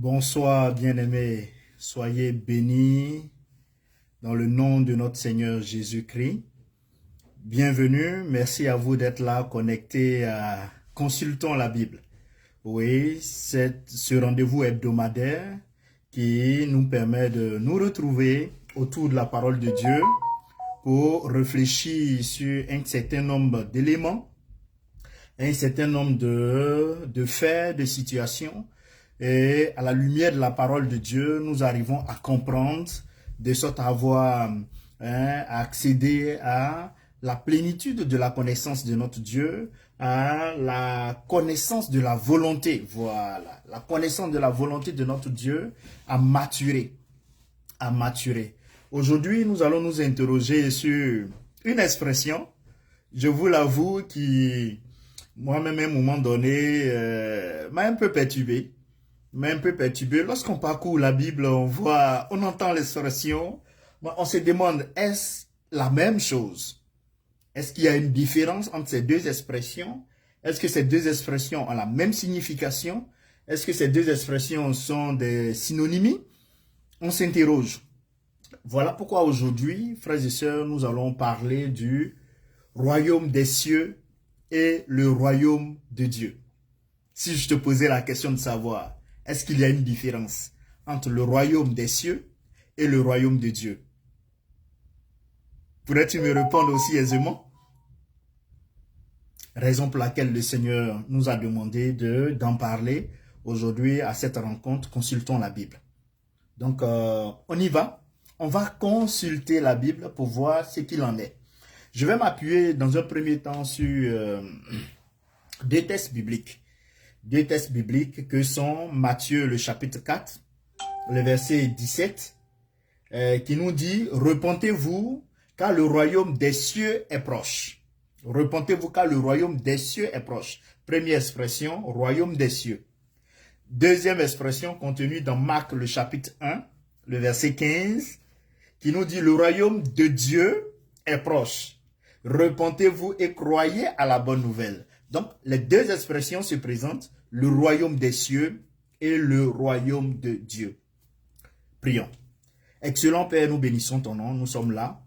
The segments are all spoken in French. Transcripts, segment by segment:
Bonsoir, bien-aimés. Soyez bénis dans le nom de notre Seigneur Jésus-Christ. Bienvenue. Merci à vous d'être là, connectés à Consultons la Bible. Oui, c'est ce rendez-vous hebdomadaire qui nous permet de nous retrouver autour de la parole de Dieu pour réfléchir sur un certain nombre d'éléments, un certain nombre de faits, de situations. Et à la lumière de la parole de Dieu, nous arrivons à comprendre, de sorte à avoir, à accéder à la plénitude de la connaissance de notre Dieu, à la connaissance de la volonté, voilà, la connaissance de la volonté de notre Dieu, à maturer, à maturer. Aujourd'hui, nous allons nous interroger sur une expression, je vous l'avoue, qui, moi-même, à un moment donné, m'a un peu perturbé. Lorsqu'on parcourt la Bible, on entend l'expression, on se demande, est-ce la même chose? Est-ce qu'il y a une différence entre ces deux expressions? Est-ce que ces deux expressions ont la même signification? Est-ce que ces deux expressions sont des synonymes? On s'interroge. Voilà pourquoi aujourd'hui, frères et sœurs, nous allons parler du royaume des cieux et le royaume de Dieu. Si je te posais la question de savoir, est-ce qu'il y a une différence entre le royaume des cieux et le royaume de Dieu? Pourrais-tu me répondre aussi aisément? Raison pour laquelle le Seigneur nous a demandé d'en parler aujourd'hui à cette rencontre. Consultons la Bible. Donc, on y va. On va consulter la Bible pour voir ce qu'il en est. Je vais m'appuyer dans un premier temps sur deux textes bibliques. Deux textes bibliques que sont Matthieu le chapitre 4, le verset 17, qui nous dit « Repentez-vous, car le royaume des cieux est proche. » Repentez-vous, car le royaume des cieux est proche. Première expression, royaume des cieux. Deuxième expression contenue dans Marc le chapitre 1, le verset 15, qui nous dit « Le royaume de Dieu est proche. Repentez-vous et croyez à la bonne nouvelle. » Donc, les deux expressions se présentent, le royaume des cieux et le royaume de Dieu. Prions. Excellent Père, nous bénissons ton nom, nous sommes là.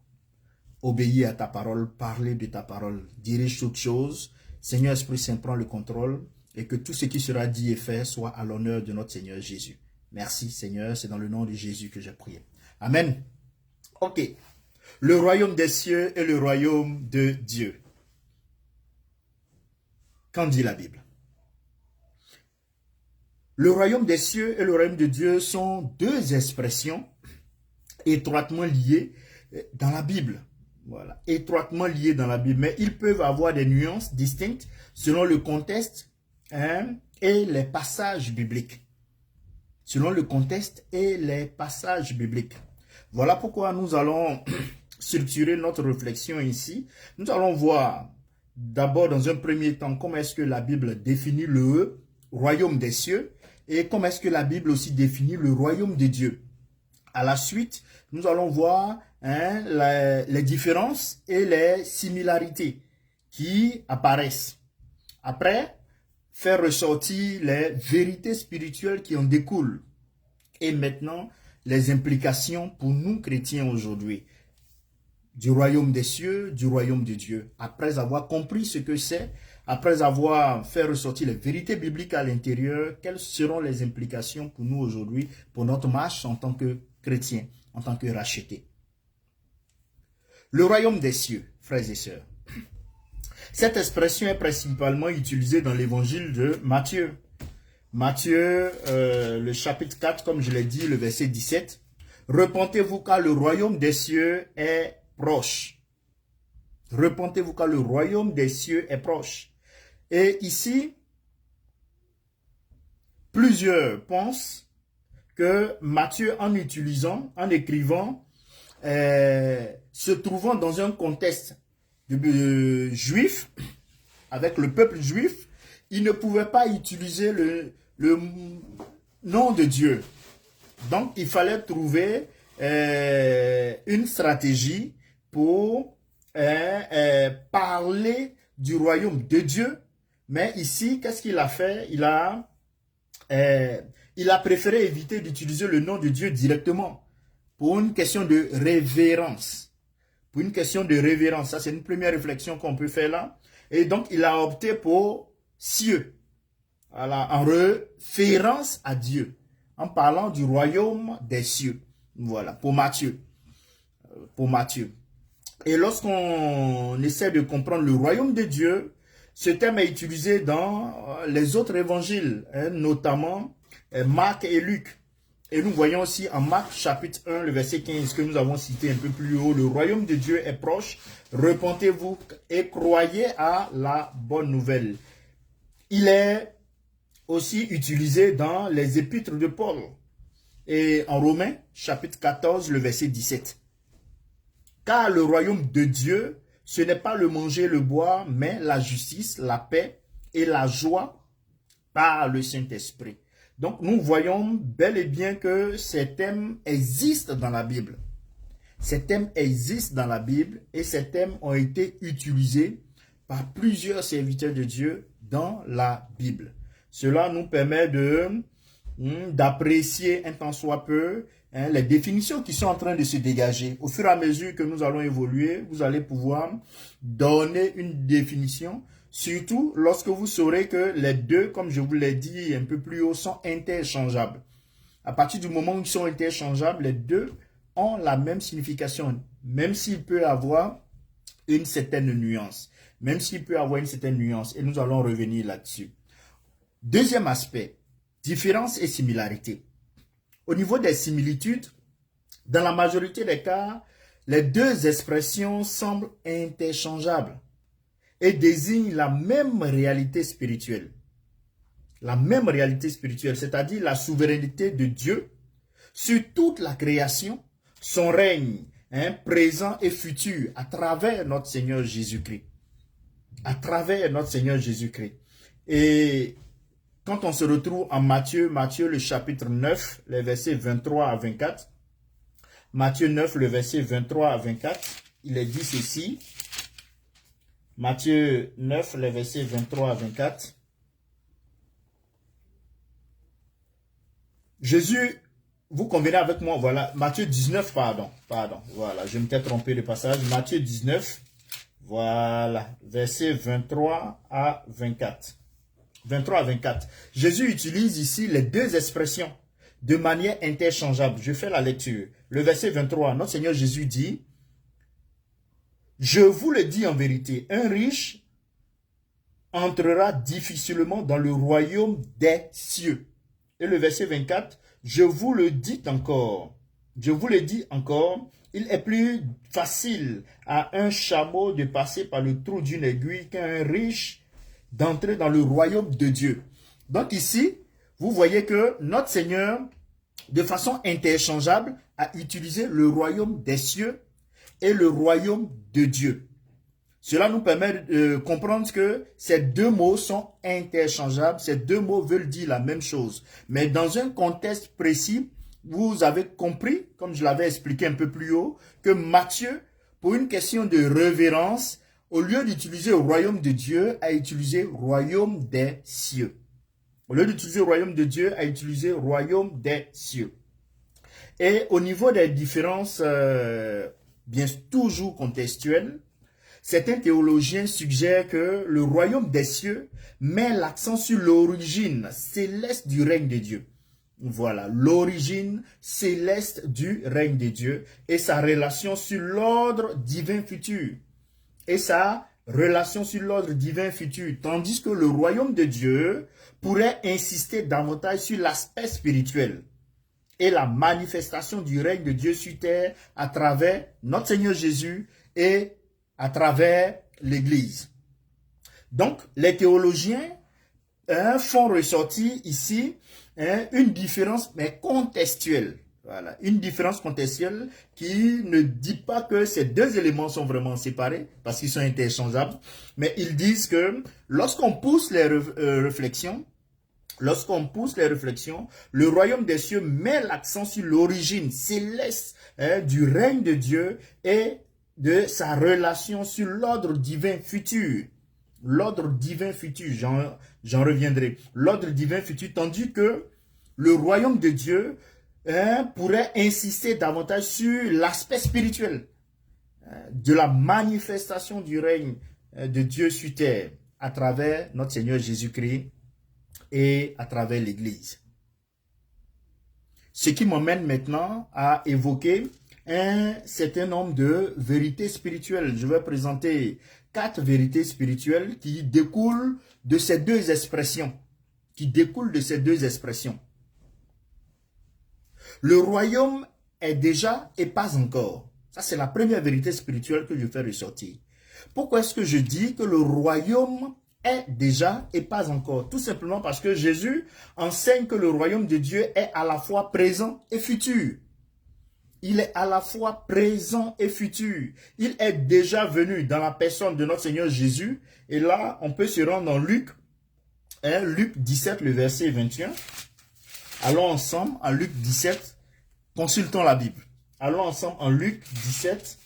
Obéis à ta parole, parler de ta parole, dirige toutes choses. Seigneur Esprit Saint, prends le contrôle et que tout ce qui sera dit et fait soit à l'honneur de notre Seigneur Jésus. Merci Seigneur, c'est dans le nom de Jésus que j'ai prié. Amen. Ok. Le royaume des cieux et le royaume de Dieu. Qu'en dit la Bible? Le royaume des cieux et le royaume de Dieu sont deux expressions étroitement liées dans la Bible. Voilà, étroitement liées dans la Bible. Mais ils peuvent avoir des nuances distinctes selon le contexte et les passages bibliques. Selon le contexte et les passages bibliques. Voilà pourquoi nous allons structurer notre réflexion ici. Nous allons voir d'abord dans un premier temps comment est-ce que la Bible définit le royaume des cieux et comment est-ce que la Bible aussi définit le royaume de Dieu. À la suite, nous allons voir les différences et les similarités qui apparaissent. Après, faire ressortir les vérités spirituelles qui en découlent. Et maintenant, les implications pour nous chrétiens aujourd'hui. Du royaume des cieux, du royaume de Dieu. Après avoir compris ce que c'est, après avoir fait ressortir les vérités bibliques à l'intérieur, quelles seront les implications pour nous aujourd'hui, pour notre marche en tant que chrétiens, en tant que rachetés. Le royaume des cieux, frères et sœurs. Cette expression est principalement utilisée dans l'évangile de Matthieu. Matthieu, le chapitre 4, comme je l'ai dit, le verset 17. Repentez-vous car le royaume des cieux est proche. Repentez-vous car le royaume des cieux est proche. Et ici, plusieurs pensent que Matthieu, en écrivant, se trouvant dans un contexte juif, avec le peuple juif, il ne pouvait pas utiliser le nom de Dieu. Donc, il fallait trouver une stratégie pour parler du royaume de Dieu. Mais ici, qu'est-ce qu'il a fait? il a préféré éviter d'utiliser le nom de Dieu directement pour une question de révérence. Pour une question de révérence, ça c'est une première réflexion qu'on peut faire là. Et donc il a opté pour cieux, voilà, en référence à Dieu, en parlant du royaume des cieux. Voilà, pour Matthieu. Et lorsqu'on essaie de comprendre le royaume de Dieu, ce terme est utilisé dans les autres évangiles, hein, notamment Marc et Luc. Et nous voyons aussi en Marc chapitre 1, le verset 15 que nous avons cité un peu plus haut, le royaume de Dieu est proche, repentez-vous et croyez à la bonne nouvelle. Il est aussi utilisé dans les épîtres de Paul et en Romains chapitre 14, le verset 17. Car le royaume de Dieu, ce n'est pas le manger, le boire, mais la justice, la paix et la joie par le Saint-Esprit. Donc, nous voyons bel et bien que ces thèmes existent dans la Bible. Ces thèmes existent dans la Bible et ces thèmes ont été utilisés par plusieurs serviteurs de Dieu dans la Bible. Cela nous permet d'apprécier un tant soit peu les définitions qui sont en train de se dégager. Au fur et à mesure que nous allons évoluer, vous allez pouvoir donner une définition, surtout lorsque vous saurez que les deux, comme je vous l'ai dit un peu plus haut, sont interchangeables. À partir du moment où ils sont interchangeables, les deux ont la même signification, même s'il peut avoir une certaine nuance. Même s'il peut avoir une certaine nuance, et nous allons revenir là-dessus. Deuxième aspect, différence et similarité. Au niveau des similitudes, dans la majorité des cas, les deux expressions semblent interchangeables et désignent la même réalité spirituelle. La même réalité spirituelle, c'est-à-dire la souveraineté de Dieu sur toute la création, son règne présent et futur à travers notre Seigneur Jésus-Christ. À travers notre Seigneur Jésus-Christ. Et quand on se retrouve en Matthieu le chapitre 9, les versets 23 à 24, Matthieu 9, le verset 23 à 24, il est dit ceci. Matthieu 9, les versets 23 à 24. Jésus, vous convenez avec moi, voilà, Matthieu 19, pardon, voilà, je m'étais trompé de passage, Matthieu 19, voilà, versets 23 à 24. 23 à 24. Jésus utilise ici les deux expressions de manière interchangeable. Je fais la lecture. Le verset 23, notre Seigneur Jésus dit, « Je vous le dis en vérité, un riche entrera difficilement dans le royaume des cieux. » Et le verset 24, « Je vous le dis encore, il est plus facile à un chameau de passer par le trou d'une aiguille qu'à un riche d'entrer dans le royaume de Dieu. » Donc ici, vous voyez que notre Seigneur, de façon interchangeable, a utilisé le royaume des cieux et le royaume de Dieu. Cela nous permet de comprendre que ces deux mots sont interchangeables, ces deux mots veulent dire la même chose. Mais dans un contexte précis, vous avez compris, comme je l'avais expliqué un peu plus haut, que Matthieu, pour une question de révérence, au lieu d'utiliser le royaume de Dieu, a utilisé royaume des cieux. Au lieu d'utiliser royaume de Dieu, a utilisé royaume des cieux. Et au niveau des différences, bien toujours contextuelles, certains théologiens suggèrent que le royaume des cieux met l'accent sur l'origine céleste du règne de Dieu. Voilà, l'origine céleste du règne de Dieu et sa relation sur l'ordre divin futur. Tandis que le royaume de Dieu pourrait insister davantage sur l'aspect spirituel et la manifestation du règne de Dieu sur terre à travers notre Seigneur Jésus et à travers l'Église. Donc, les théologiens font ressortir ici une différence, mais contextuelle. Voilà, une différence contextuelle qui ne dit pas que ces deux éléments sont vraiment séparés, parce qu'ils sont interchangeables, mais ils disent que lorsqu'on pousse les réflexions, le royaume des cieux met l'accent sur l'origine céleste du règne de Dieu et de sa relation sur l'ordre divin futur. L'ordre divin futur, j'en reviendrai. L'ordre divin futur, tandis que le royaume de Dieu pourrait insister davantage sur l'aspect spirituel de la manifestation du règne de Dieu sur terre à travers notre Seigneur Jésus-Christ et à travers l'Église. Ce qui m'emmène maintenant à évoquer un certain nombre de vérités spirituelles. Je vais présenter 4 vérités spirituelles qui découlent de ces deux expressions. Le royaume est déjà et pas encore. Ça, c'est la première vérité spirituelle que je fais ressortir. Pourquoi est-ce que je dis que le royaume est déjà et pas encore? Tout simplement parce que Jésus enseigne que le royaume de Dieu est à la fois présent et futur. Il est à la fois présent et futur. Il est déjà venu dans la personne de notre Seigneur Jésus. Et là, on peut se rendre dans Luc 17, le verset 21. Allons ensemble en Luc 17. Consultons la Bible. Allons ensemble en Luc 17.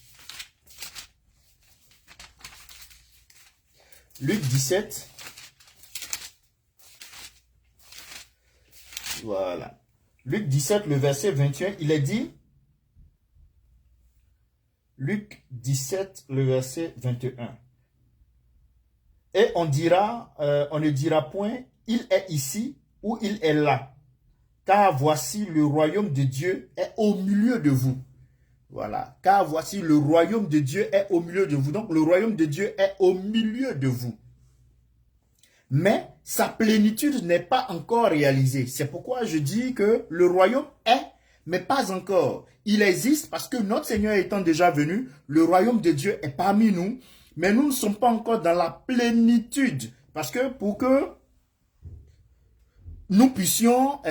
Luc 17. Voilà. Luc 17, le verset 21, il est dit. Luc 17, le verset 21. Et on ne dira point, il est ici ou il est là. Car voici le royaume de Dieu est au milieu de vous. Voilà. Car voici le royaume de Dieu est au milieu de vous. Donc le royaume de Dieu est au milieu de vous. Mais sa plénitude n'est pas encore réalisée. C'est pourquoi je dis que le royaume est, mais pas encore. Il existe parce que notre Seigneur étant déjà venu, le royaume de Dieu est parmi nous, mais nous ne sommes pas encore dans la plénitude. Parce que pour que nous puissions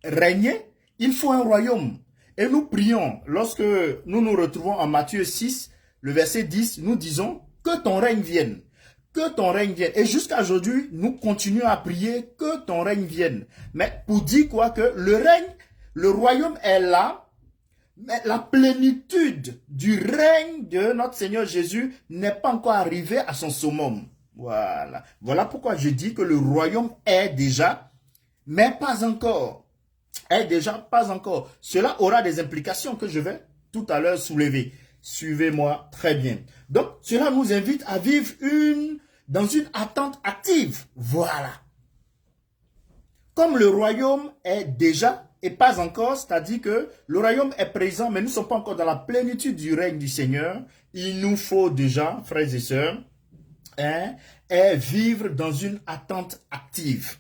régner, il faut un royaume. Et nous prions, lorsque nous nous retrouvons en Matthieu 6, le verset 10, nous disons que ton règne vienne. Que ton règne vienne. Et jusqu'à aujourd'hui, nous continuons à prier que ton règne vienne. Mais pour dire quoi? Que le règne, le royaume est là, mais la plénitude du règne de notre Seigneur Jésus n'est pas encore arrivée à son summum. Voilà. Voilà pourquoi je dis que le royaume est déjà, mais pas encore. Est déjà, pas encore. Cela aura des implications que je vais tout à l'heure soulever. Suivez-moi très bien. Donc, cela nous invite à vivre dans une attente active. Voilà. Comme le royaume est déjà et pas encore, c'est-à-dire que le royaume est présent, mais nous ne sommes pas encore dans la plénitude du règne du Seigneur. Il nous faut déjà, frères et sœurs, vivre dans une attente active.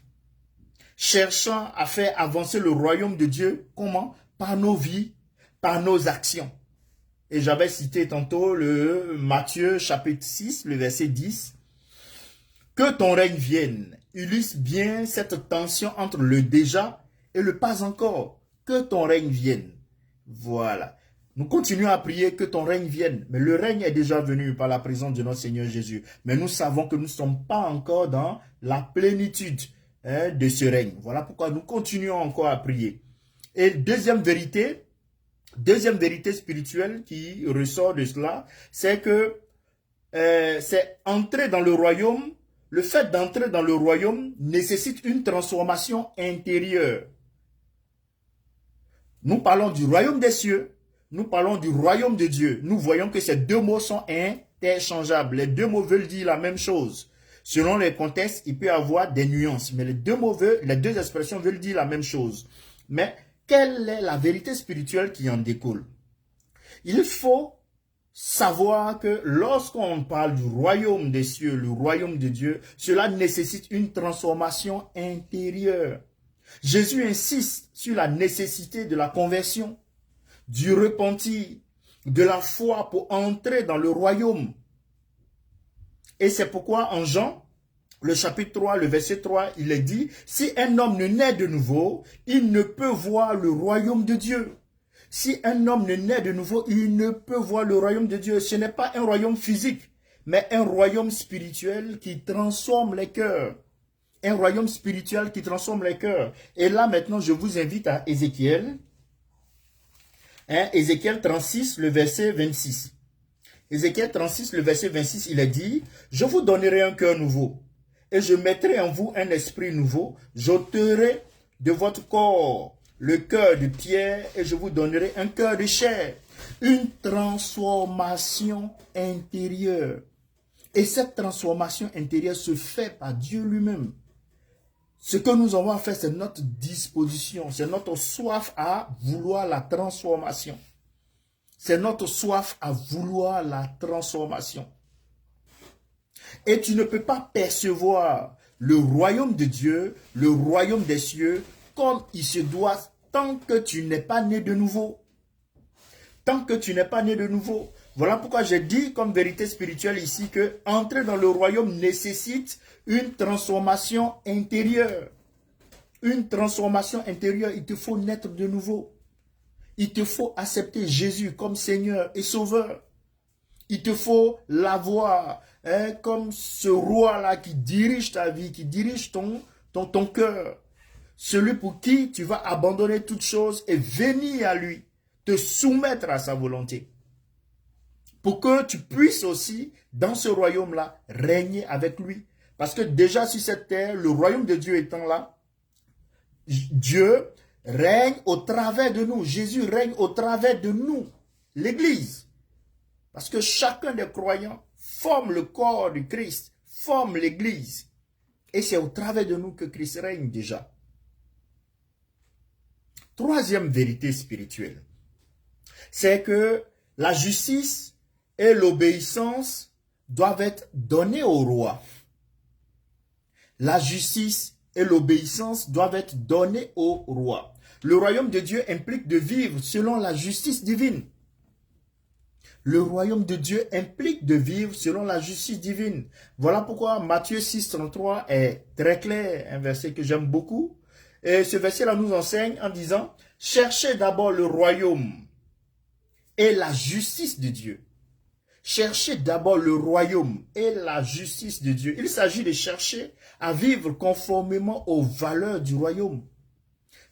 Cherchant à faire avancer le royaume de Dieu, comment? Par nos vies, par nos actions. Et j'avais cité tantôt le Matthieu chapitre 6, le verset 10. Que ton règne vienne. Illustre bien cette tension entre le déjà et le pas encore. Que ton règne vienne. Voilà. Nous continuons à prier que ton règne vienne. Mais le règne est déjà venu par la présence de notre Seigneur Jésus. Mais nous savons que nous ne sommes pas encore dans la plénitude de ce règne. Voilà pourquoi nous continuons encore à prier. Et deuxième vérité spirituelle qui ressort de cela, c'est que c'est entrer dans le royaume. Le fait d'entrer dans le royaume nécessite une transformation intérieure. Nous parlons du royaume des cieux, nous parlons du royaume de Dieu. Nous voyons que ces deux mots sont interchangeables. Les deux mots veulent dire la même chose. Selon les contextes, il peut y avoir des nuances, mais les deux expressions veulent dire la même chose. Mais quelle est la vérité spirituelle qui en découle? Il faut savoir que lorsqu'on parle du royaume des cieux, le royaume de Dieu, cela nécessite une transformation intérieure. Jésus insiste sur la nécessité de la conversion, du repentir, de la foi pour entrer dans le royaume. Et c'est pourquoi en Jean, le chapitre 3, le verset 3, il est dit, si un homme ne naît de nouveau, il ne peut voir le royaume de Dieu. Si un homme ne naît de nouveau, il ne peut voir le royaume de Dieu. Ce n'est pas un royaume physique, mais un royaume spirituel qui transforme les cœurs. Un royaume spirituel qui transforme les cœurs. Et là, maintenant, je vous invite à Ézéchiel. Ézéchiel 36, le verset 26. Ézéchiel 36, le verset 26, il est dit, « Je vous donnerai un cœur nouveau, et je mettrai en vous un esprit nouveau. J'ôterai de votre corps le cœur de pierre et je vous donnerai un cœur de chair. Une transformation intérieure. Et cette transformation intérieure se fait par Dieu lui-même. Ce que nous avons à faire, c'est notre disposition, c'est notre soif à vouloir la transformation. C'est notre soif à vouloir la transformation. Et tu ne peux pas percevoir le royaume de Dieu, le royaume des cieux, comme il se doit tant que tu n'es pas né de nouveau. Tant que tu n'es pas né de nouveau. Voilà pourquoi j'ai dit comme vérité spirituelle ici que entrer dans le royaume nécessite une transformation intérieure. Une transformation intérieure, il te faut naître de nouveau. Il te faut accepter Jésus comme Seigneur et Sauveur. Il te faut l'avoir comme ce roi-là qui dirige ta vie, qui dirige ton cœur. Celui pour qui tu vas abandonner toutes choses et venir à lui, te soumettre à sa volonté. Pour que tu puisses aussi, dans ce royaume-là, régner avec lui. Parce que déjà sur cette terre, le royaume de Dieu étant là, Dieu règne au travers de nous. Jésus règne au travers de nous, l'Église. Parce que chacun des croyants forme le corps du Christ, forme l'Église. Et c'est au travers de nous que Christ règne déjà. Troisième vérité spirituelle, c'est que la justice et l'obéissance doivent être données au roi. La justice et l'obéissance doivent être données au roi. Le royaume de Dieu implique de vivre selon la justice divine. Le royaume de Dieu implique de vivre selon la justice divine. Voilà pourquoi Matthieu 6, 33 est très clair, un verset que j'aime beaucoup. Et ce verset-là nous enseigne en disant, cherchez d'abord le royaume et la justice de Dieu. Cherchez d'abord le royaume et la justice de Dieu. Il s'agit de chercher à vivre conformément aux valeurs du royaume,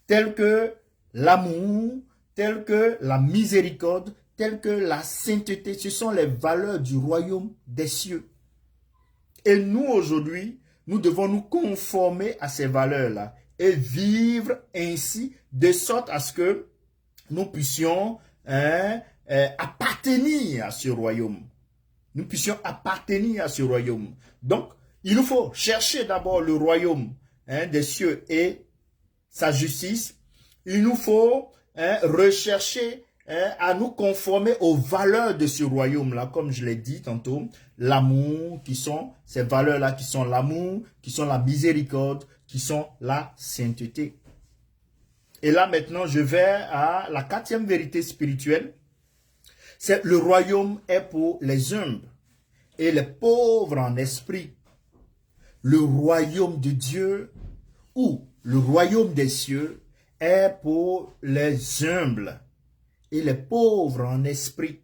telles que l'amour, telles que la miséricorde, telles que la sainteté. Ce sont les valeurs du royaume des cieux. Et nous, aujourd'hui, nous devons nous conformer à ces valeurs-là et vivre ainsi de sorte à ce que nous puissions appartenir à ce royaume. Nous puissions appartenir à ce royaume. Donc, il nous faut chercher d'abord le royaume des cieux et sa justice. Il nous faut rechercher à nous conformer aux valeurs de ce royaume-là, comme je l'ai dit tantôt, l'amour, qui sont ces valeurs-là, qui sont l'amour, qui sont la miséricorde, qui sont la sainteté. Et là maintenant, je vais à la quatrième vérité spirituelle. C'est le royaume est pour les humbles et les pauvres en esprit. Le royaume de Dieu ou le royaume des cieux est pour les humbles et les pauvres en esprit.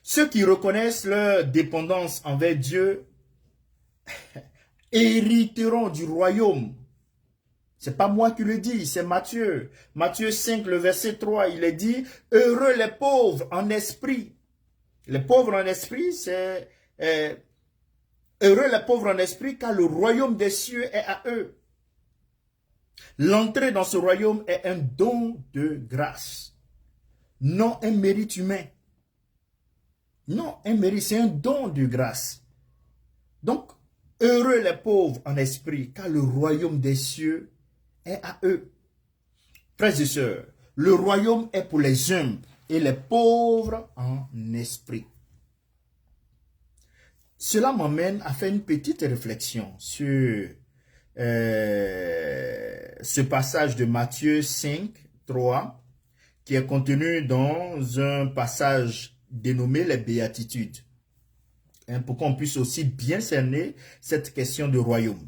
Ceux qui reconnaissent leur dépendance envers Dieu hériteront du royaume. C'est pas moi qui le dis, c'est Matthieu. Matthieu 5, le verset 3, il est dit, heureux les pauvres en esprit. Les pauvres en esprit, c'est heureux les pauvres en esprit, car le royaume des cieux est à eux. L'entrée dans ce royaume est un don de grâce, non un mérite humain. Non, un mérite, c'est un don de grâce. Donc, heureux les pauvres en esprit, car le royaume des cieux est à eux. Frères et sœurs, le royaume est pour les humbles et les pauvres en esprit. Cela m'amène à faire une petite réflexion sur ce passage de Matthieu 5, 3, qui est contenu dans un passage dénommé les béatitudes, pour qu'on puisse aussi bien cerner cette question de royaume.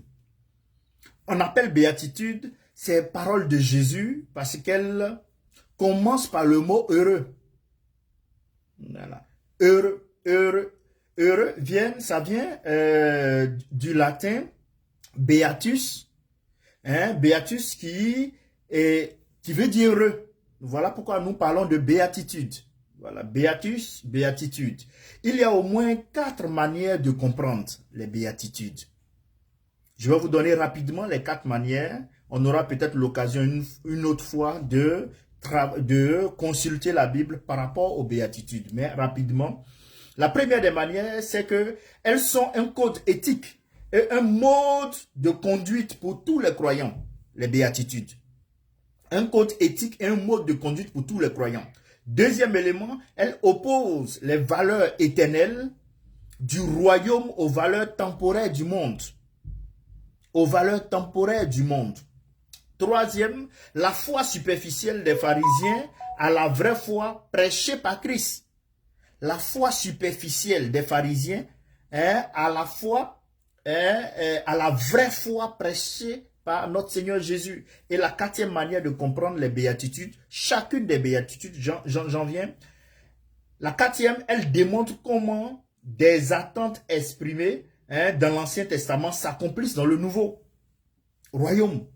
On appelle béatitude ces paroles de Jésus parce qu'elles commencent par le mot heureux. Voilà. Heureux, heureux, heureux, ça vient du latin beatus, beatus qui veut dire heureux. Voilà pourquoi nous parlons de béatitude. Voilà, beatus, béatitude. Il y a au moins 4 manières de comprendre les béatitudes. Je vais vous donner rapidement les 4 manières. on aura peut-être l'occasion une autre fois de consulter la Bible par rapport aux béatitudes. Mais rapidement, la première des manières, c'est que elles sont un code éthique et un mode de conduite pour tous les croyants, les béatitudes. Un code éthique et un mode de conduite pour tous les croyants. Deuxième élément, elles opposent les valeurs éternelles du royaume aux valeurs temporaires du monde. Aux valeurs temporaires du monde. Troisième, la foi superficielle des pharisiens à la vraie foi prêchée par Christ. La foi superficielle des pharisiens à la vraie foi prêchée par notre Seigneur Jésus. Et la quatrième manière de comprendre les béatitudes, chacune des béatitudes, j'en viens. La quatrième, elle démontre comment des attentes exprimées dans l'Ancien Testament s'accomplissent dans le Nouveau royaume.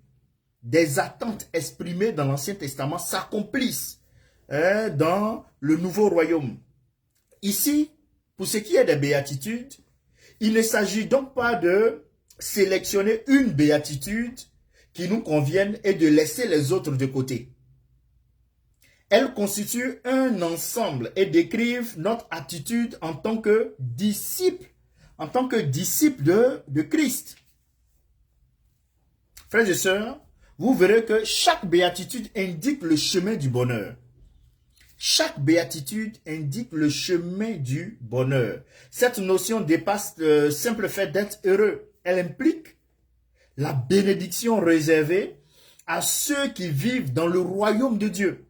Des attentes exprimées dans l'Ancien Testament s'accomplissent dans le Nouveau royaume. Ici, pour ce qui est des béatitudes, il ne s'agit donc pas de sélectionner une béatitude qui nous convienne et de laisser les autres de côté. Elles constituent un ensemble et décrivent notre attitude en tant que disciples de Christ. Frères et sœurs, vous verrez que chaque béatitude indique le chemin du bonheur. Chaque béatitude indique le chemin du bonheur. Cette notion dépasse le simple fait d'être heureux. Elle implique la bénédiction réservée à ceux qui vivent dans le royaume de Dieu.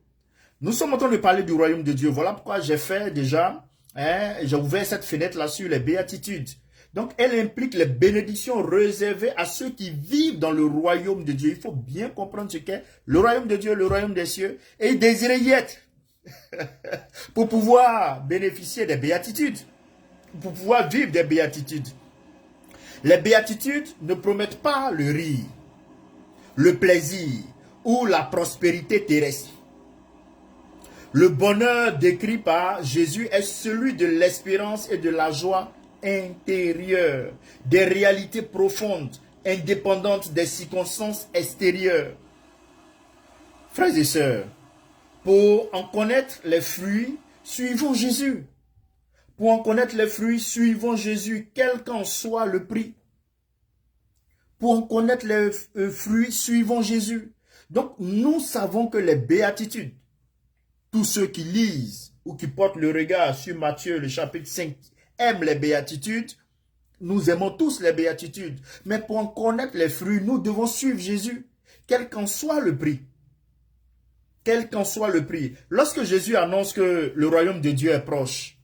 Nous sommes en train de parler du royaume de Dieu. Voilà pourquoi j'ai fait déjà, j'ai ouvert cette fenêtre-là sur les béatitudes. Donc, elle implique les bénédictions réservées à ceux qui vivent dans le royaume de Dieu. Il faut bien comprendre ce qu'est le royaume de Dieu, le royaume des cieux, et désirer y être pour pouvoir bénéficier des béatitudes, pour pouvoir vivre des béatitudes. Les béatitudes ne promettent pas le rire, le plaisir ou la prospérité terrestre. Le bonheur décrit par Jésus est celui de l'espérance et de la joie intérieure, des réalités profondes, indépendantes des circonstances extérieures. Frères et sœurs, pour en connaître les fruits, suivons Jésus. Pour en connaître les fruits, suivons Jésus, quel qu'en soit le prix. Pour en connaître les fruits, suivons Jésus. Donc, nous savons que les béatitudes, tous ceux qui lisent ou qui portent le regard sur Matthieu, le chapitre 5, aiment les béatitudes. Nous aimons tous les béatitudes. Mais pour en connaître les fruits, nous devons suivre Jésus, quel qu'en soit le prix. Quel qu'en soit le prix. Lorsque Jésus annonce que le royaume de Dieu est proche,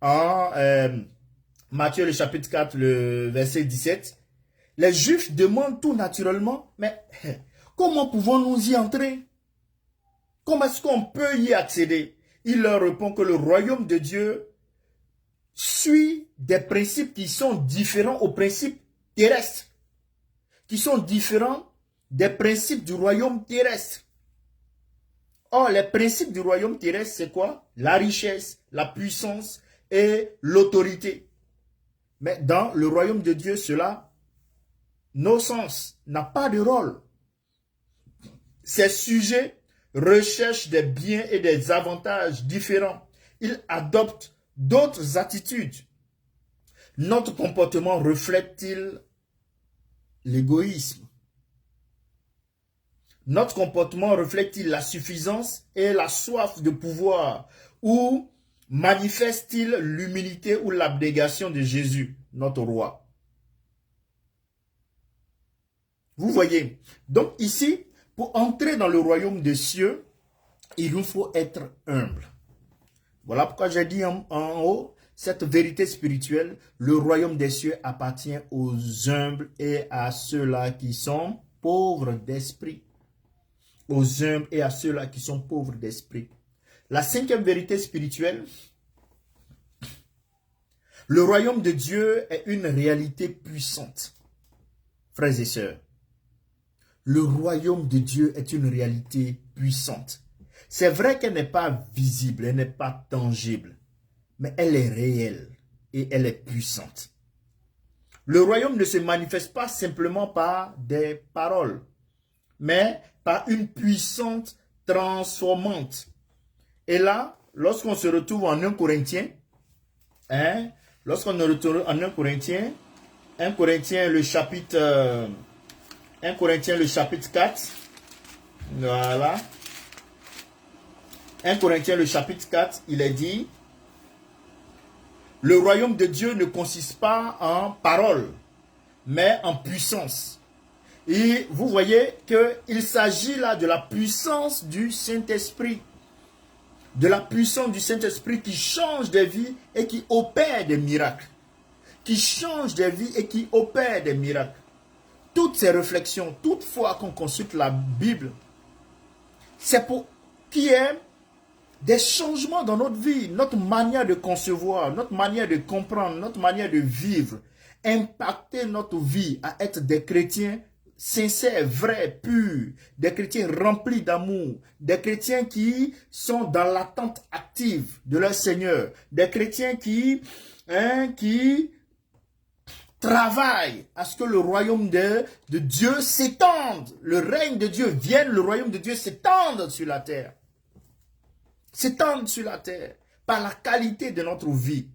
en Matthieu le chapitre 4, le verset 17, les Juifs demandent tout naturellement, mais comment pouvons-nous y entrer? Comment est-ce qu'on peut y accéder? Il leur répond que le royaume de Dieu suit des principes qui sont différents aux principes terrestres, qui sont différents des principes du royaume terrestre. Or, les principes du royaume terrestre, c'est quoi? La richesse, la puissance et l'autorité. Mais dans le royaume de Dieu, cela, no sens, n'a pas de rôle. Ces sujets recherchent des biens et des avantages différents. Ils adoptent d'autres attitudes. Notre comportement reflète-t-il l'égoïsme? Notre comportement reflète-t-il la suffisance et la soif de pouvoir? Ou manifeste-t-il l'humilité ou l'abnégation de Jésus, notre roi? Vous voyez, donc ici, pour entrer dans le royaume des cieux, il nous faut être humble. Voilà pourquoi j'ai dit en haut, cette vérité spirituelle, le royaume des cieux appartient aux humbles et à ceux-là qui sont pauvres d'esprit. Aux humbles et à ceux-là qui sont pauvres d'esprit. La cinquième vérité spirituelle, le royaume de Dieu est une réalité puissante. Frères et sœurs, le royaume de Dieu est une réalité puissante. C'est vrai qu'elle n'est pas visible, elle n'est pas tangible, mais elle est réelle et elle est puissante. Le royaume ne se manifeste pas simplement par des paroles, mais par une puissance transformante. Et là, lorsqu'on se retrouve en 1 Corinthiens, lorsqu'on se retrouve en 1 Corinthiens, 1 Corinthiens le chapitre 4, voilà. 1 Corinthiens le chapitre 4, il est dit, le royaume de Dieu ne consiste pas en paroles, mais en puissance. Et vous voyez qu'il s'agit là de la puissance du Saint-Esprit. De la puissance du Saint-Esprit qui change des vies et qui opère des miracles. Qui change des vies et qui opère des miracles. Toutes ces réflexions, toutefois qu'on consulte la Bible, c'est pour qu'il y ait des changements dans notre vie, notre manière de concevoir, notre manière de comprendre, notre manière de vivre, impacter notre vie à être des chrétiens sincères, vrais, purs, des chrétiens remplis d'amour, des chrétiens qui sont dans l'attente active de leur Seigneur, des chrétiens qui travaillent à ce que le royaume de Dieu s'étende, le règne de Dieu vienne, le royaume de Dieu s'étende sur la terre. S'étendre sur la terre par la qualité de notre vie,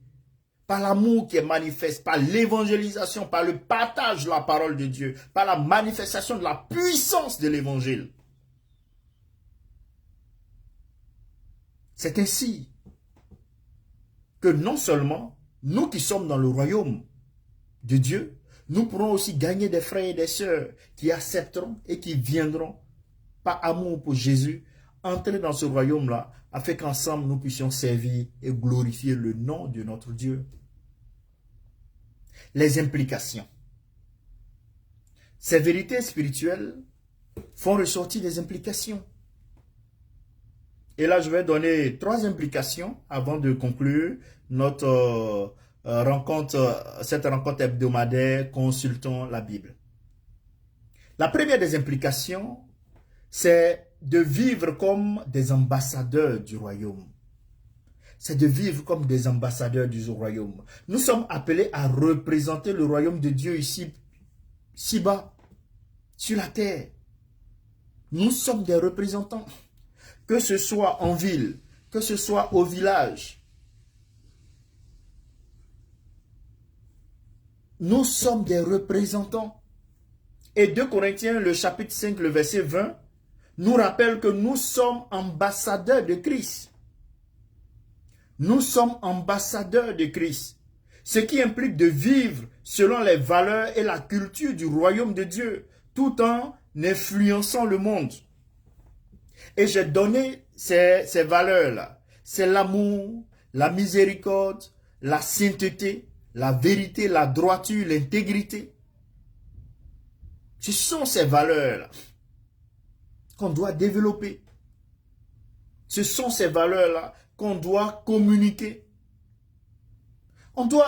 par l'amour qui est manifeste, par l'évangélisation, par le partage de la parole de Dieu, par la manifestation de la puissance de l'évangile. C'est ainsi que non seulement nous qui sommes dans le royaume de Dieu, nous pourrons aussi gagner des frères et des sœurs qui accepteront et qui viendront par amour pour Jésus, entrer dans ce royaume-là, afin qu'ensemble nous puissions servir et glorifier le nom de notre Dieu. Les implications. Ces vérités spirituelles font ressortir des implications. Et là, je vais donner 3 implications avant de conclure notre cette rencontre hebdomadaire Consultons la Bible. La première des implications, c'est de vivre comme des ambassadeurs du royaume. C'est de vivre comme des ambassadeurs du royaume. Nous sommes appelés à représenter le royaume de Dieu ici bas, sur la terre. Nous sommes des représentants. Que ce soit en ville, que ce soit au village. Nous sommes des représentants. Et 2 Corinthiens, le chapitre 5, le verset 20, nous rappelle que nous sommes ambassadeurs de Christ. Nous sommes ambassadeurs de Christ. Ce qui implique de vivre selon les valeurs et la culture du royaume de Dieu, tout en influençant le monde. Et j'ai donné ces valeurs-là. C'est l'amour, la miséricorde, la sainteté, la vérité, la droiture, l'intégrité. Ce sont ces valeurs-là qu'on doit développer. Ce sont ces valeurs-là qu'on doit communiquer.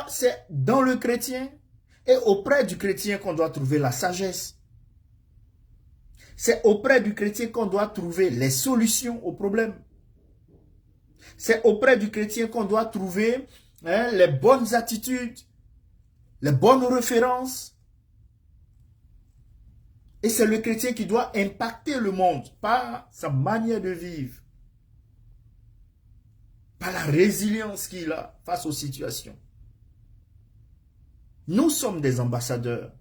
C'est dans le chrétien et auprès du chrétien qu'on doit trouver la sagesse. C'est auprès du chrétien qu'on doit trouver les solutions aux problèmes. C'est auprès du chrétien qu'on doit trouver les bonnes attitudes, les bonnes références. Et c'est le chrétien qui doit impacter le monde par sa manière de vivre, par la résilience qu'il a face aux situations. Nous sommes des ambassadeurs.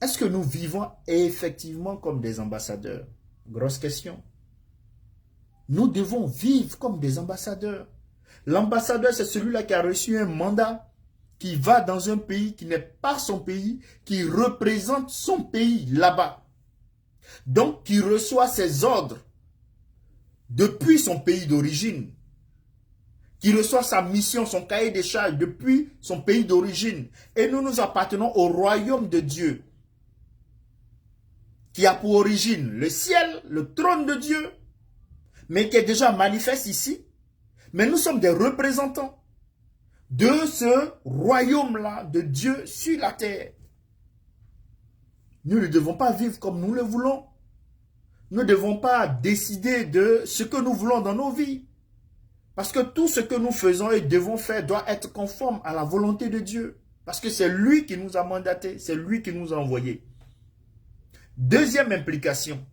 Est-ce que nous vivons effectivement comme des ambassadeurs? Grosse question. Nous devons vivre comme des ambassadeurs. L'ambassadeur, c'est celui-là qui a reçu un mandat, qui va dans un pays qui n'est pas son pays, qui représente son pays là-bas. Donc, qui reçoit ses ordres depuis son pays d'origine, qui reçoit sa mission, son cahier des charges depuis son pays d'origine. Et nous appartenons au royaume de Dieu, qui a pour origine le ciel, le trône de Dieu, mais qui est déjà manifeste ici. Mais nous sommes des représentants de ce royaume-là de Dieu sur la terre. Nous ne devons pas vivre comme nous le voulons. Nous ne devons pas décider de ce que nous voulons dans nos vies. Parce que tout ce que nous faisons et devons faire doit être conforme à la volonté de Dieu. Parce que c'est lui qui nous a mandatés, c'est lui qui nous a envoyés. Deuxième implication,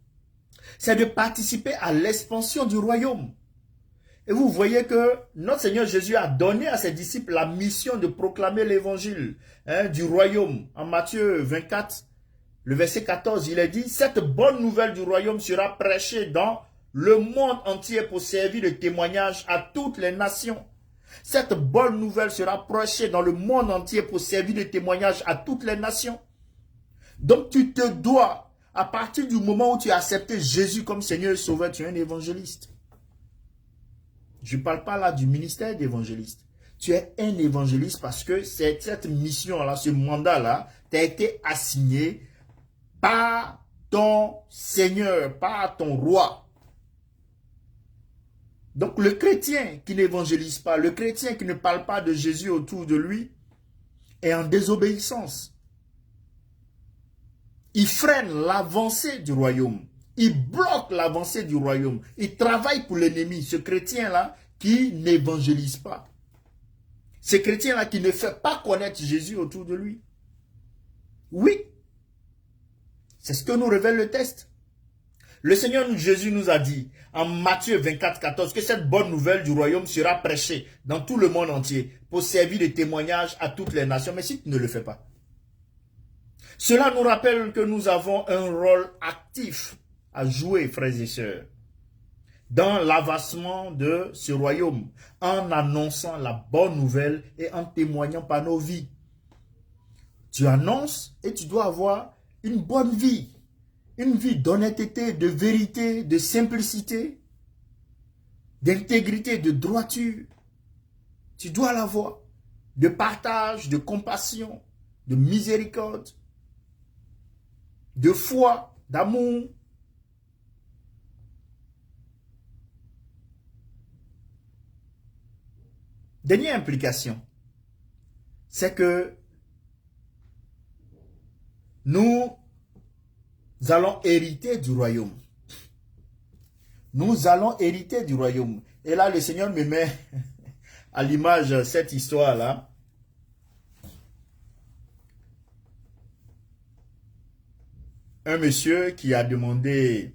c'est de participer à l'expansion du royaume. Et vous voyez que notre Seigneur Jésus a donné à ses disciples la mission de proclamer l'évangile du royaume. En Matthieu 24, le verset 14, il est dit, « Cette bonne nouvelle du royaume sera prêchée dans le monde entier pour servir de témoignage à toutes les nations. » Cette bonne nouvelle sera prêchée dans le monde entier pour servir de témoignage à toutes les nations. Donc tu te dois, à partir du moment où tu as accepté Jésus comme Seigneur et Sauveur, tu es un évangéliste. Je ne parle pas là du ministère d'évangéliste. Tu es un évangéliste parce que cette mission-là, ce mandat-là, t'a été assigné par ton Seigneur, par ton roi. Donc le chrétien qui n'évangélise pas, le chrétien qui ne parle pas de Jésus autour de lui, est en désobéissance. Il freine l'avancée du royaume. Il bloque l'avancée du royaume. Il travaille pour l'ennemi. Ce chrétien-là qui n'évangélise pas. Ce chrétien-là qui ne fait pas connaître Jésus autour de lui. Oui. C'est ce que nous révèle le texte. Le Seigneur Jésus nous a dit en Matthieu 24, 14 que cette bonne nouvelle du royaume sera prêchée dans tout le monde entier pour servir de témoignage à toutes les nations. Mais si tu ne le fais pas, cela nous rappelle que nous avons un rôle actif à jouer, frères et sœurs, dans l'avancement de ce royaume, en annonçant la bonne nouvelle et en témoignant par nos vies. Tu annonces et tu dois avoir une bonne vie, une vie d'honnêteté, de vérité, de simplicité, d'intégrité, de droiture. Tu dois l'avoir, de partage, de compassion, de miséricorde, de foi, d'amour. Dernière implication, c'est que nous allons hériter du royaume. Nous allons hériter du royaume. Et là, le Seigneur me met à l'image cette histoire-là. Un monsieur qui a demandé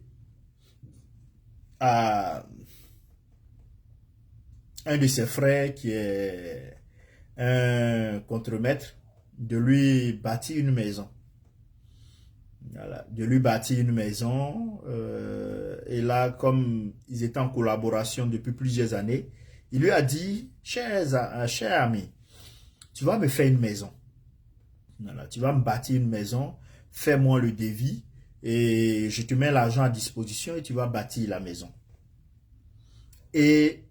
à un de ses frères qui est un contremaître de lui bâtir une maison. Voilà, de lui bâtir une maison. Et là, comme ils étaient en collaboration depuis plusieurs années, il lui a dit, cher ami, tu vas me faire une maison. Voilà, tu vas me bâtir une maison, fais-moi le devis et je te mets l'argent à disposition et tu vas bâtir la maison. Et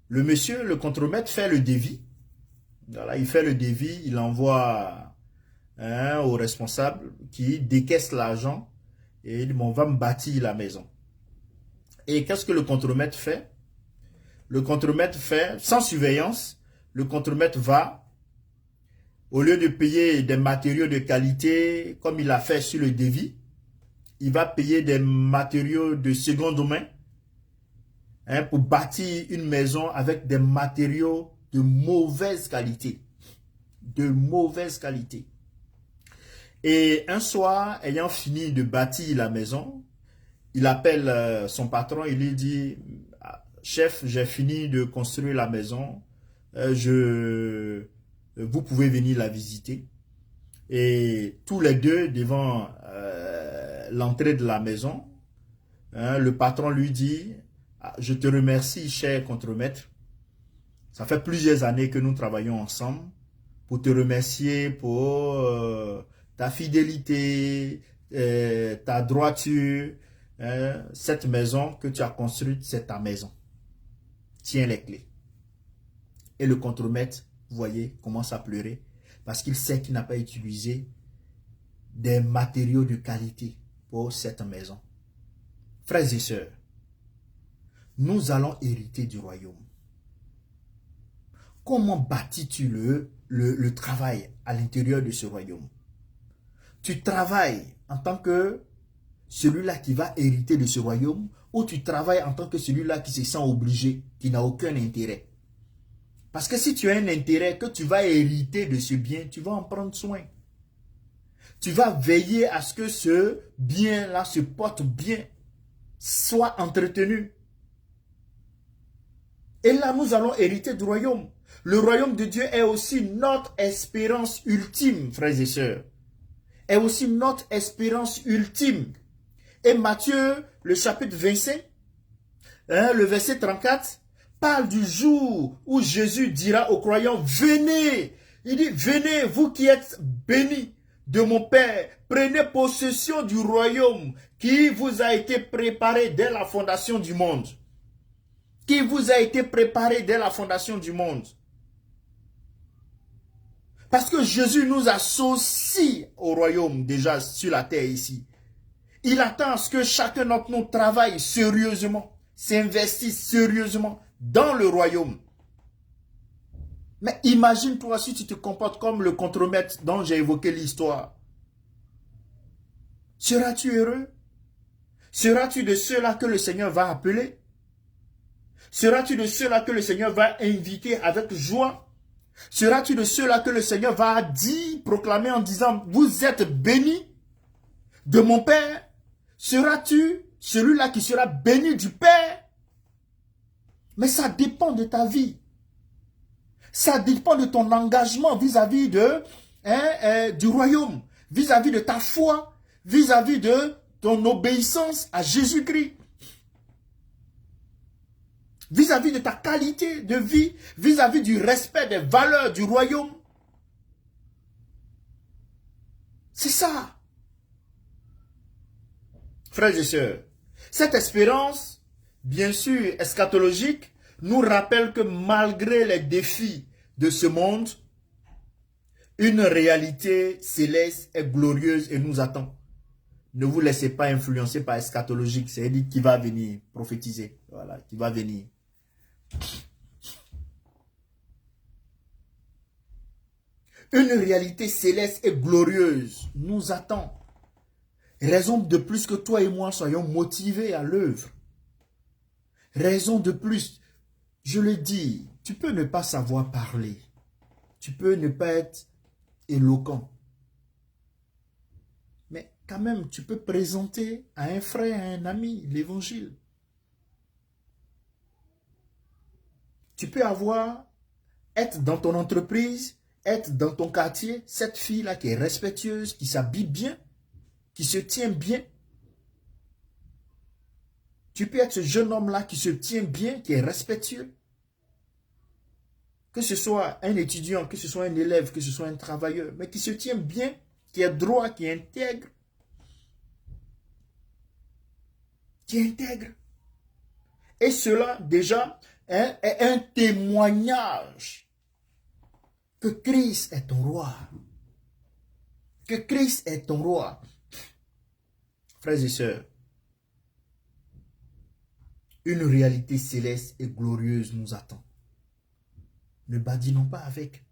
le monsieur, le contremaître, fait le devis. Voilà, il fait le devis, il envoie au responsable qui décaisse l'argent et il dit, bon, on va me bâtir la maison. Et qu'est-ce que le contremaître fait? Le contremaître fait, sans surveillance, le contremaître va, au lieu de payer des matériaux de qualité, comme il a fait sur le devis, il va payer des matériaux de seconde main pour bâtir une maison avec des matériaux de mauvaise qualité. De mauvaise qualité. Et un soir, ayant fini de bâtir la maison, il appelle son patron, il lui dit, chef, j'ai fini de construire la maison, vous pouvez venir la visiter. Et tous les deux, devant l'entrée de la maison, le patron lui dit, je te remercie, cher contremaître. Ça fait plusieurs années que nous travaillons ensemble pour te remercier pour ta fidélité, ta droiture. Cette maison que tu as construite, c'est ta maison. Tiens les clés. Et le contremaître, vous voyez, commence à pleurer parce qu'il sait qu'il n'a pas utilisé des matériaux de qualité pour cette maison. Frères et sœurs, nous allons hériter du royaume. Comment bâtis-tu le travail à l'intérieur de ce royaume? Tu travailles en tant que celui-là qui va hériter de ce royaume ou tu travailles en tant que celui-là qui se sent obligé, qui n'a aucun intérêt? Parce que si tu as un intérêt que tu vas hériter de ce bien, tu vas en prendre soin. Tu vas veiller à ce que ce bien-là se porte bien, soit entretenu. Et là, nous allons hériter du royaume. Le royaume de Dieu est aussi notre espérance ultime, frères et sœurs. Est aussi notre espérance ultime. Et Matthieu, le chapitre 25, le verset 34, parle du jour où Jésus dira aux croyants, venez. Il dit, venez, vous qui êtes bénis de mon Père, prenez possession du royaume qui vous a été préparé dès la fondation du monde. Qui vous a été préparé dès la fondation du monde. Parce que Jésus nous associe au royaume déjà sur la terre ici. Il attend à ce que chacun d'entre nous travaille sérieusement, s'investisse sérieusement dans le royaume. Mais imagine-toi si tu te comportes comme le contremaître dont j'ai évoqué l'histoire. Seras-tu heureux? Seras-tu de ceux-là que le Seigneur va appeler? Seras-tu de ceux-là que le Seigneur va inviter avec joie? Seras-tu de ceux-là que le Seigneur va dire, proclamer en disant, vous êtes bénis de mon Père? Seras-tu celui-là qui sera béni du Père? Mais ça dépend de ta vie. Ça dépend de ton engagement vis-à-vis du royaume, vis-à-vis de ta foi, vis-à-vis de ton obéissance à Jésus-Christ. Vis-à-vis de ta qualité de vie, vis-à-vis du respect des valeurs du royaume. C'est ça. Frères et sœurs, cette espérance, bien sûr eschatologique, nous rappelle que malgré les défis de ce monde, une réalité céleste et glorieuse et nous attend. Ne vous laissez pas influencer par eschatologique, c'est-à-dire qui va venir prophétiser, voilà, qui va venir. Une réalité céleste et glorieuse nous attend. Raison de plus que toi et moi soyons motivés à l'œuvre. Raison de plus, je le dis, tu peux ne pas savoir parler. Tu peux ne pas être éloquent. Mais quand même, tu peux présenter à un frère, à un ami, l'évangile. Tu peux être dans ton entreprise, être dans ton quartier, cette fille-là qui est respectueuse, qui s'habille bien, qui se tient bien. Tu peux être ce jeune homme-là qui se tient bien, qui est respectueux. Que ce soit un étudiant, que ce soit un élève, que ce soit un travailleur, mais qui se tient bien, qui est droit, qui est intègre. Qui est intègre. Et cela, déjà, est un témoignage que Christ est ton roi. Que Christ est ton roi. Frères et sœurs, une réalité céleste et glorieuse nous attend. Ne badinons pas avec.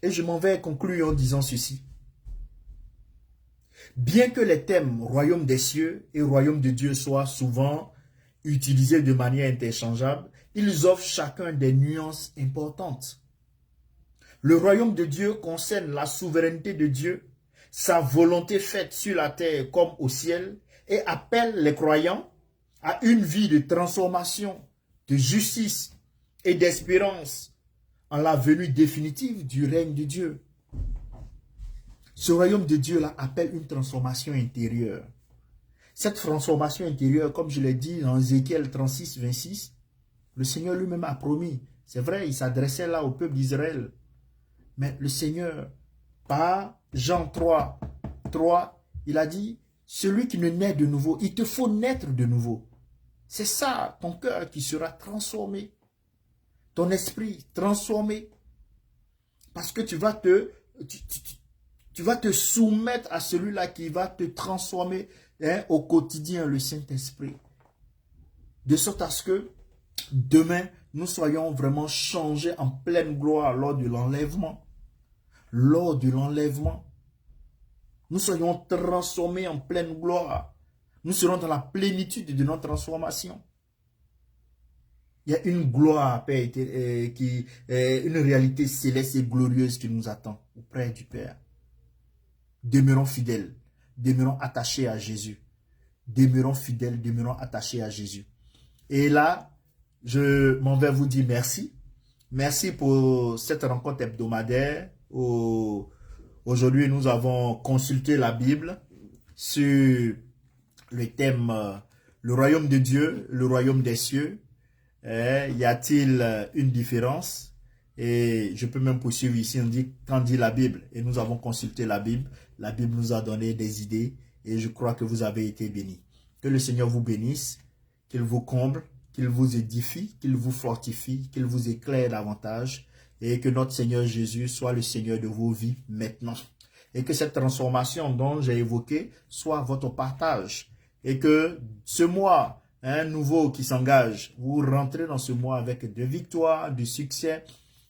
Et je m'en vais conclure en disant ceci. Bien que les thèmes royaume des cieux et royaume de Dieu soient souvent utilisés de manière interchangeable, ils offrent chacun des nuances importantes. Le royaume de Dieu concerne la souveraineté de Dieu, sa volonté faite sur la terre comme au ciel, et appelle les croyants à une vie de transformation, de justice et d'espérance en la venue définitive du règne de Dieu. Ce royaume de Dieu-là appelle une transformation intérieure. Cette transformation intérieure, comme je l'ai dit dans Ézéchiel 36, 26, le Seigneur lui-même a promis. C'est vrai, il s'adressait là au peuple d'Israël. Mais le Seigneur, par Jean 3, il a dit, celui qui ne naît de nouveau, il te faut naître de nouveau. C'est ça, ton cœur qui sera transformé. Ton esprit transformé. Parce que tu vas te soumettre à celui-là qui va te transformer au quotidien, le Saint-Esprit. De sorte à ce que demain, nous soyons vraiment changés en pleine gloire lors de l'enlèvement. Lors de l'enlèvement, nous soyons transformés en pleine gloire. Nous serons dans la plénitude de notre transformation. Il y a une gloire, Père, une réalité céleste et glorieuse qui nous attend auprès du Père. demeurons fidèles, demeurons attachés à Jésus. Demeurons fidèles, demeurons attachés à Jésus. Et là, je m'en vais vous dire merci. Merci pour cette rencontre hebdomadaire où aujourd'hui nous avons consulté la Bible sur le thème le royaume de Dieu, le royaume des cieux. Y a-t-il une différence? Et je peux même poursuivre ici, on dit, quand dit la Bible, et nous avons consulté la Bible nous a donné des idées, et je crois que vous avez été bénis. Que le Seigneur vous bénisse, qu'il vous comble, qu'il vous édifie, qu'il vous fortifie, qu'il vous éclaire davantage, et que notre Seigneur Jésus soit le Seigneur de vos vies maintenant. Et que cette transformation dont j'ai évoqué soit votre partage, et que ce mois, un nouveau qui s'engage, vous rentrez dans ce mois avec de victoires, du succès,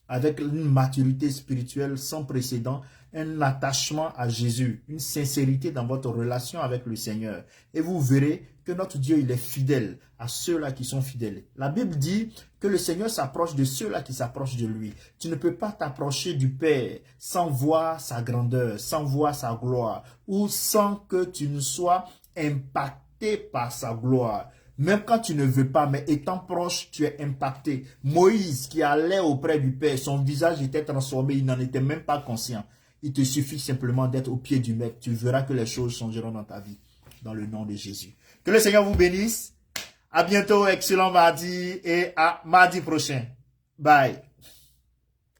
avec une maturité spirituelle sans précédent, un attachement à Jésus, une sincérité dans votre relation avec le Seigneur. Et vous verrez que notre Dieu, il est fidèle à ceux-là qui sont fidèles. La Bible dit que le Seigneur s'approche de ceux-là qui s'approchent de lui. Tu ne peux pas t'approcher du Père sans voir sa grandeur, sans voir sa gloire, ou sans que tu ne sois impacté par sa gloire. Même quand tu ne veux pas, mais étant proche, tu es impacté. Moïse, qui allait auprès du Père, son visage était transformé, il n'en était même pas conscient. Il te suffit simplement d'être au pied du Maître. Tu verras que les choses changeront dans ta vie, dans le nom de Jésus. Que le Seigneur vous bénisse. À bientôt, excellent mardi et à mardi prochain. Bye.